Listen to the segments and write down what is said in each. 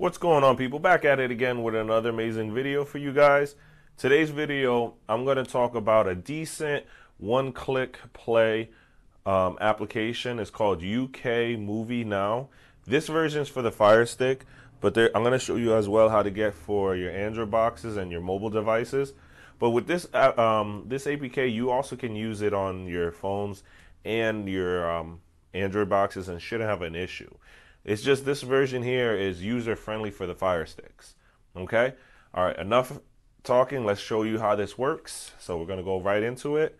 What's going on, people? Back at it again with another amazing video for you guys. Today's video, I'm going to talk about a decent one-click play application. It's called UKMOVNOW. This version is for the Firestick, but I'm going to show you as well how to get for your Androidboxes and your mobile devices. But with this this APK, you also can use it on your phones and your Androidboxes and shouldn't have an issue. It's just this version here is user-friendly for the Firesticks. Okay? All right, enough talking. Let's show you how this works. So we're going to go right into it.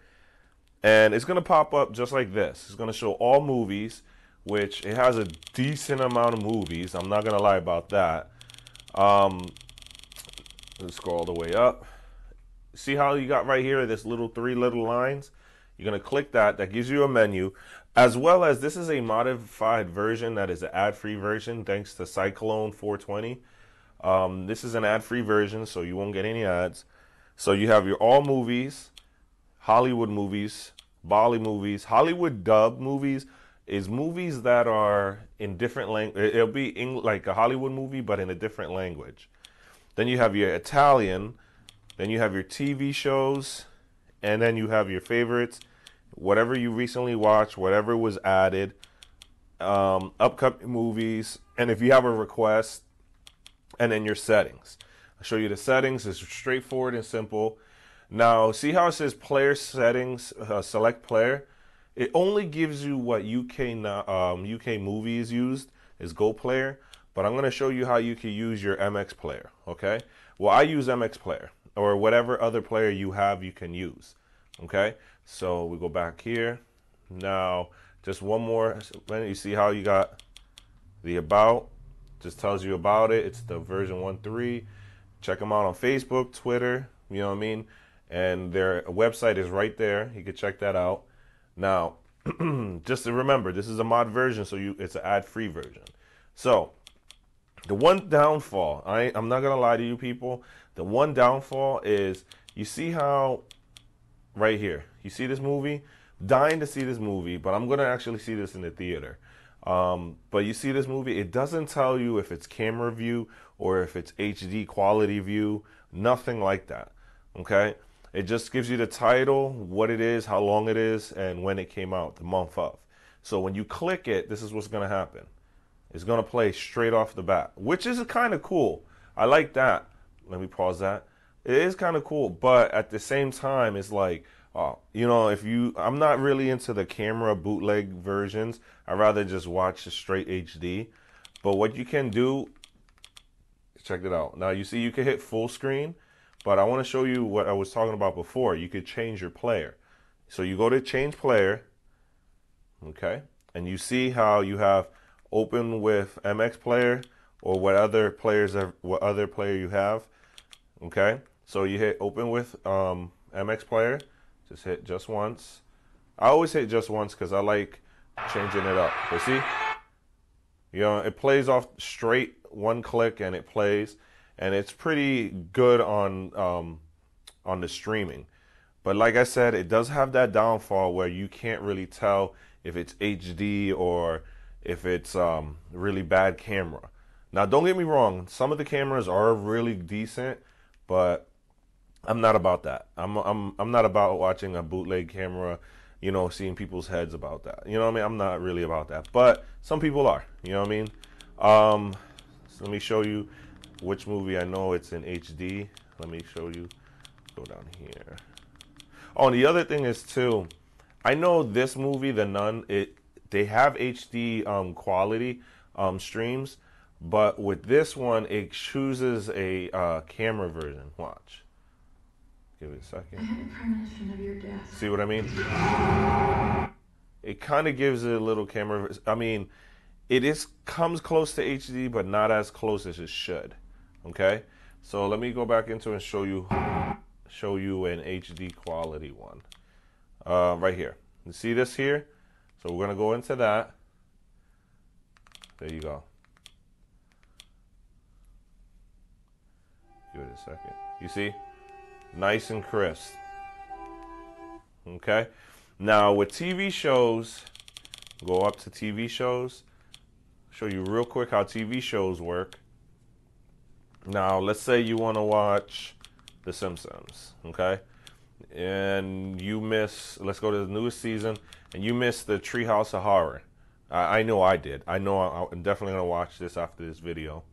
And it's going to pop up just like this. It's going to show all movies, which it has a decent amount of movies. I'm not going to lie about that. Let's scroll all the way up. See how you got right here, this three little lines? You're going to click that. That gives you a menu. As well as this is a modified version that is an ad-free version thanks to Cyclone 420. This is an ad-free version, so you won't get any ads. So you have your all movies, Hollywood movies, Bolly movies. Hollywood dub movies is movies that are in different language. It'll be like a Hollywood movie, but in a different language. Then you have your Italian. Then you have your TV shows. And then you have your favorites, whatever you recently watched, whatever was added, upcoming movies, and if you have a request, and then your settings. I'll show you the settings. It's straightforward and simple. Now, see how it says player settings, select player? It only gives you what UK movies used is Go Player, but I'm going to show you how you can use your MX Player, okay? Well, I use MX Player, or whatever other player you have, you can use. Okay, so we go back here. Now, just one more. You see how you got the about? Just tells you about it. It's the version 1.3. Check them out on Facebook, Twitter. You know what I mean? And their website is right there. You can check that out. Now, just to remember, this is a mod version, so it's an ad-free version. So, the one downfall, I'm not gonna lie to you people. The one downfall is you see how right here, you see this movie? Dying to see this movie, but I'm gonna actually see this in the theater. But you see this movie, it doesn't tell you if it's camera view or if it's HD quality view, nothing like that. Okay? It just gives you the title, what it is, how long it is, and when it came out, the month of. So when you click it, this is what's gonna happen. It's gonna play straight off the bat, which is kind of cool. I like that. Let me pause that. It is kind of cool, but at the same time, it's like, you know, I'm not really into the camera bootleg versions. I'd rather just watch the straight HD. But what you can do, check it out. Now, you see, you can hit full screen, but I want to show you what I was talking about before. You could change your player. So you go to change player, okay, and you see how you have open with MX player or what other player you have, okay. So you hit open with MX Player, just hit just once. I always hit just once because I like changing it up. But see, you know, it plays off straight, one click, and it plays, and it's pretty good on the streaming. But like I said, it does have that downfall where you can't really tell if it's HD or if it's really bad camera. Now, don't get me wrong, some of the cameras are really decent, but I'm not about that. I'm not about watching a bootleg camera, you know, seeing people's heads about that. You know what I mean? I'm not really about that. But some people are. You know what I mean? So let me show you which movie I know it's in HD. Let me show you. Go down here. Oh, and the other thing is too, I know this movie, The Nun, they have HD quality streams, but with this one, it chooses a camera version. Watch. Give it a second. I had a premonition of your death. See what I mean? It kind of gives it a little camera. I mean, comes close to HD, but not as close as it should. Okay? So let me go back into it and show you an HD quality one. Right here. You see this here? So we're gonna go into that. There you go. Give it a second. You see? Nice and crisp. Okay? Now, with TV shows, go up to TV shows. Show you real quick how TV shows work. Now, let's say you want to watch The Simpsons, okay? And you miss, let's go to the newest season, and you miss the Treehouse of Horror. I know I did. I know I'm definitely going to watch this after this video.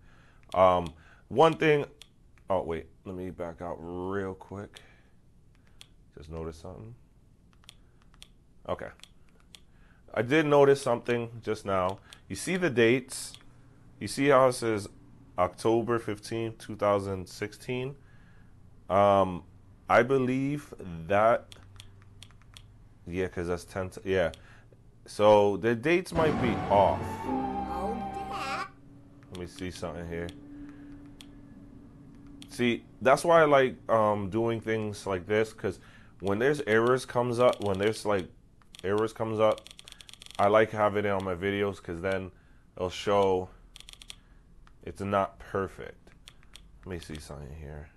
One thing, oh wait, let me back out real quick. Just noticed something. Okay. I did notice something just now. You see the dates? You see how it says October 15th, 2016? I believe that, yeah, because that's 10, yeah. So the dates might be off. Let me see something here. See, that's why I like doing things like this, because when there's errors comes up, I like having it on my videos, because then it'll show it's not perfect. Let me see something here.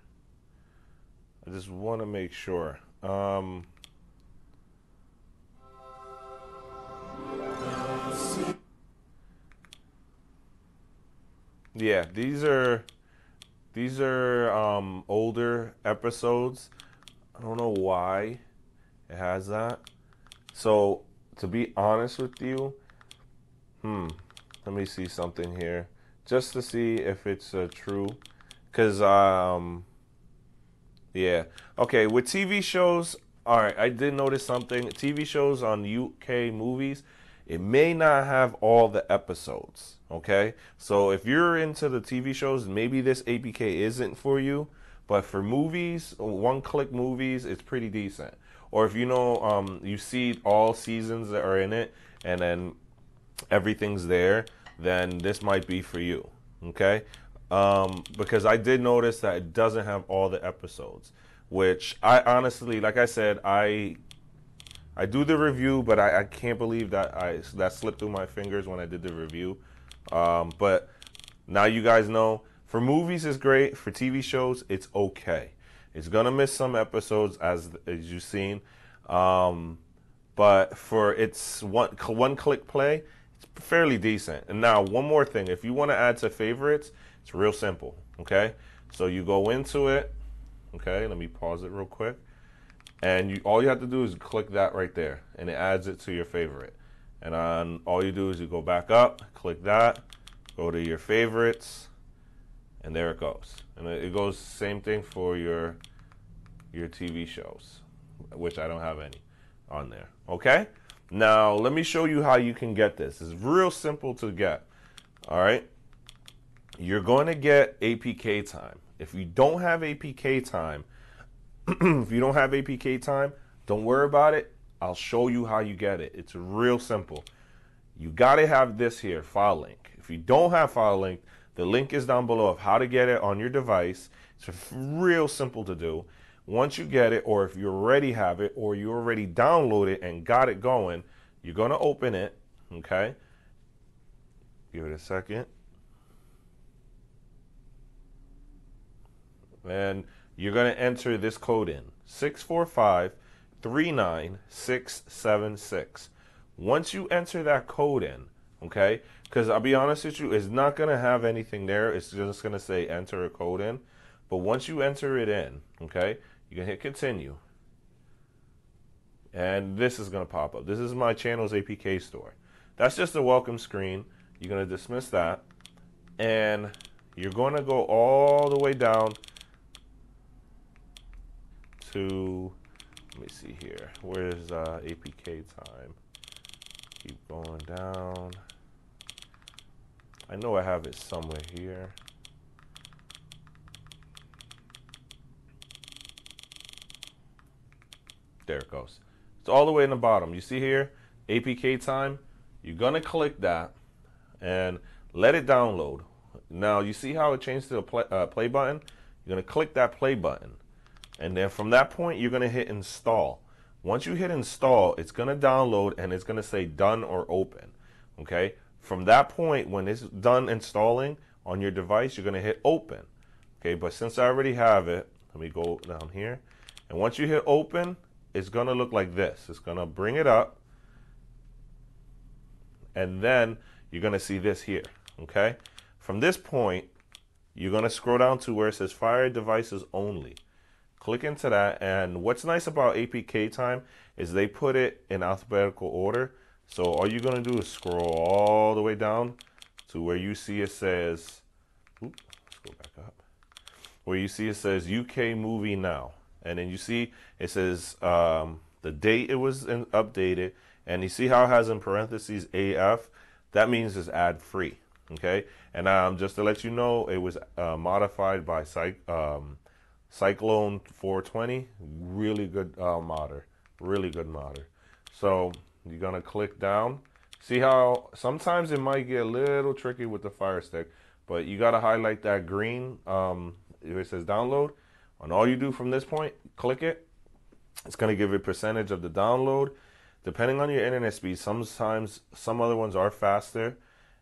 I just want to make sure. Yeah, these are older episodes. I don't know why it has that. So to be honest with you, let me see something here just to see if it's true. Cause yeah, okay. With TV shows, all right. I did notice something. TV shows on UK movies, it may not have all the episodes. Okay, so if you're into the TV shows, maybe this APK isn't for you. But for movies, one-click movies, it's pretty decent. Or if you know, you see all seasons that are in it, and then everything's there, then this might be for you. Okay, because I did notice that it doesn't have all the episodes, which I honestly, like I said, I do the review, but I can't believe that that slipped through my fingers when I did the review. But now you guys know. For movies, it's great. For TV shows, it's okay. It's gonna miss some episodes, as you've seen, but for its one-click play, it's fairly decent. And now, one more thing: if you want to add to favorites, it's real simple. Okay, so you go into it. Okay, let me pause it real quick, and all you have to do is click that right there, and it adds it to your favorite. And all you do is you go back up, click that, go to your favorites. And there it goes. And it goes same thing for your TV shows, which I don't have any on there. Okay? Now, let me show you how you can get this. It's real simple to get. All right? You're going to get APK time. If you don't have APK time, don't worry about it. I'll show you how you get it. It's real simple. You got to have this here, file link. If you don't have file link, the link is down below of how to get it on your device. It's real simple to do. Once you get it, or if you already have it, or you already download it and got it going, you're going to open it, okay? Give it a second. And you're going to enter this code in, 645-39676. Once you enter that code in, okay, because I'll be honest with you, it's not going to have anything there. It's just going to say enter a code in. But once you enter it in, okay, you can hit continue. And this is going to pop up. This is my channel's APK store. That's just a welcome screen. You're going to dismiss that. And you're going to go all the way down to, let me see here. Where's APK time? Keep going down. I know I have it somewhere here. There it goes. It's all the way in the bottom. You see here, APK time. You're gonna click that and let it download. Now you see how it changed to the play button? You're gonna click that play button. And then from that point, you're gonna hit install. Once you hit install, it's gonna download and it's gonna say done or open, okay? From that point, when it's done installing on your device, you're going to hit open. Okay, but since I already have it, let me go down here. And once you hit open, it's going to look like this. It's going to bring it up. And then you're going to see this here. Okay, from this point, you're going to scroll down to where it says Fire Devices Only. Click into that, and what's nice about APK time is they put it in alphabetical order. So all you're going to do is scroll all the way down to where you see it says, oops, let's go back up, where you see it says UKMOVNOW. And then you see it says the date it was updated, and you see how it has in parentheses AF. That means it's ad free. Okay, and just to let you know, it was modified by Cyclone 420. Really good modder, really good modder. So you're gonna click down. See how sometimes it might get a little tricky with the Fire Stick, but you gotta highlight that green if it says download. And all you do from this point, click it. It's gonna give you a percentage of the download. Depending on your internet speed, sometimes some other ones are faster.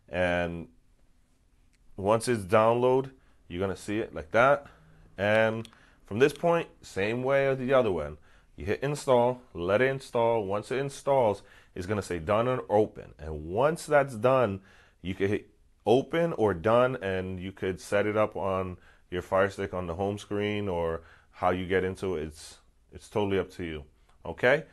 And once it's download, you're gonna see it like that. And from this point, same way as the other one. You hit install, let it install. Once it installs, it's gonna say done or open. And once that's done, you can hit open or done, and you could set it up on your Fire Stick on the home screen, or how you get into it. It's totally up to you. Okay?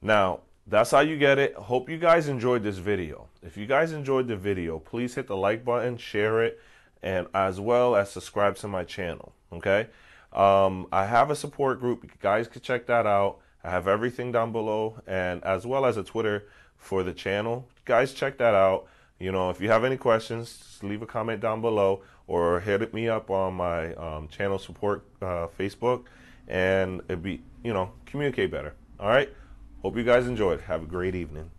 Now, that's how you get it. Hope you guys enjoyed this video. If you guys enjoyed the video, please hit the like button, share it, and as well as subscribe to my channel. Okay? I have a support group. You guys can check that out. I have everything down below, and as well as a Twitter for the channel. Guys, check that out. You know, if you have any questions, just leave a comment down below, or hit me up on my channel support Facebook, and it'd be, communicate better. All right? Hope you guys enjoyed. Have a great evening.